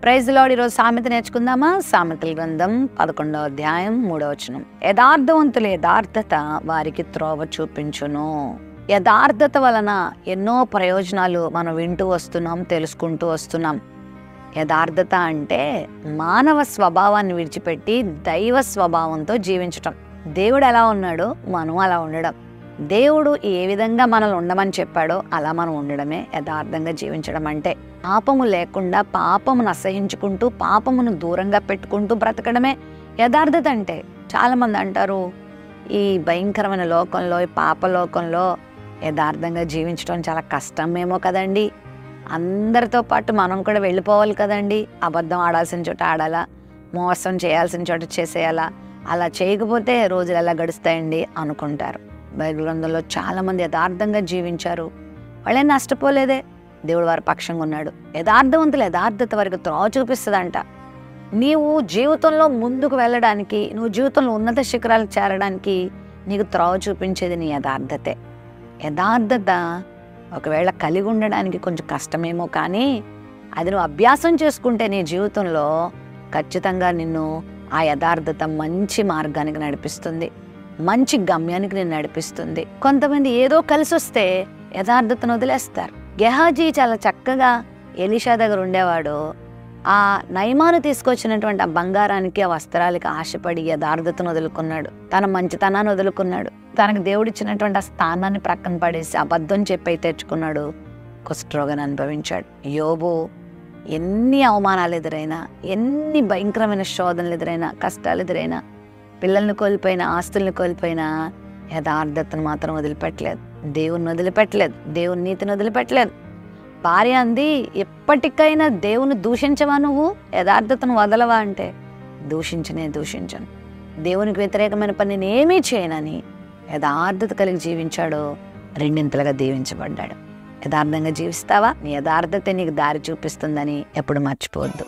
Praise lord. ఈరోజు సామెత నేర్చుకుందామా? సామెతల గ్రంథం 11వ అధ్యాయం 3వ వచనం. యథార్థవంతుల యథార్థత వారికి త్రోవ చూపించును. యథార్థత వలన ఎన్నో ప్రయోజనాలు మనం వింటూ వస్తున్నాం, తెలుసుకుంటూ వస్తున్నాం. యథార్థత అంటే మానవ స్వభావాన్ని విడిచిపెట్టి దైవ స్వభావంతో జీవించటం. దేవుడు ఎలా ఉన్నాడో మనం అలా ఉండడం. దేవుడు ఏ విధంగా మనల్ని ఉండమని చెప్పాడో అలా మనం ఉండడమే యథార్థంగా జీవించడం అంటే. పాపము లేకుండా పాపమును అసహించుకుంటూ పాపమును దూరంగా పెట్టుకుంటూ బ్రతకడమే యథార్థత అంటే. చాలామంది అంటారు, ఈ భయంకరమైన లోకంలో, ఈ పాపలోకంలో యథార్థంగా జీవించడం చాలా కష్టమేమో కదండి. అందరితో పాటు మనం కూడా వెళ్ళిపోవాలి కదండి. అబద్ధం ఆడాల్సిన చోట ఆడాలా, మోసం చేయాల్సిన చోట చేసేయాలా, అలా చేయకపోతే రోజులు ఎలా గడుస్తాయండి అనుకుంటారు. బైబిల్ గ్రంథంలో చాలామంది యథార్థంగా జీవించారు, వాళ్ళే నష్టపోలేదే. దేవుడు వారి పక్షంగా ఉన్నాడు. యథార్థవంతులు యథార్థత వారికి త్రోవ చూపిస్తుందంట. నీవు జీవితంలో ముందుకు వెళ్ళడానికి, నువ్వు జీవితంలో ఉన్నత శిఖరాలకు చేరడానికి నీకు త్రోవ చూపించేది నీ యథార్థతే. యథార్థత ఒకవేళ కలిగి ఉండడానికి కొంచెం కష్టమేమో, కానీ అది నువ్వు అభ్యాసం చేసుకుంటే నీ జీవితంలో ఖచ్చితంగా నిన్ను ఆ యథార్థత మంచి మార్గానికి నడిపిస్తుంది, మంచి గమ్యానికి నేను నడిపిస్తుంది. కొంతమంది ఏదో కలిసి వస్తే యథార్థతను వదిలేస్తారు. గెహాజీ చాలా చక్కగా ఎలీషా దగ్గర ఉండేవాడు. ఆ నయమాను తీసుకొచ్చినటువంటి ఆ బంగారానికి, ఆ వస్త్రాలకి ఆశపడి యథార్థతను వదులుకున్నాడు, తన మంచితనాన్ని వదులుకున్నాడు, తనకు దేవుడిచ్చినటువంటి ఆ స్థానాన్ని ప్రక్కన పడేసి అబద్ధం చెప్పి తెచ్చుకున్నాడు, కుష్ఠరోగాన్ని అనుభవించాడు. యోబు ఎన్ని అవమానాలు ఎదురైనా, ఎన్ని భయంకరమైన శోధనలు ఎదురైనా, కష్టాలు ఎదురైనా, పిల్లల్ని కోల్పోయినా, ఆస్తుల్ని కోల్పోయినా యథార్థతను మాత్రం వదిలిపెట్టలేదు, దేవుని వదిలిపెట్టలేదు, దేవుని నీతిని వదిలిపెట్టలేదు. భార్య అంది, ఎప్పటికైనా దేవుని దూషించవా నువ్వు, యథార్థతను వదలవా అంటే, దూషించను, దేవునికి వ్యతిరేకమైన పని నేనేమీ చేయనని యథార్థత కలిగి జీవించాడు, రెండింతలుగా దీవించబడ్డాడు. యథార్థంగా జీవిస్తావా? నీ యథార్థత నీకు దారి చూపిస్తుందని ఎప్పుడు మర్చిపోవద్దు.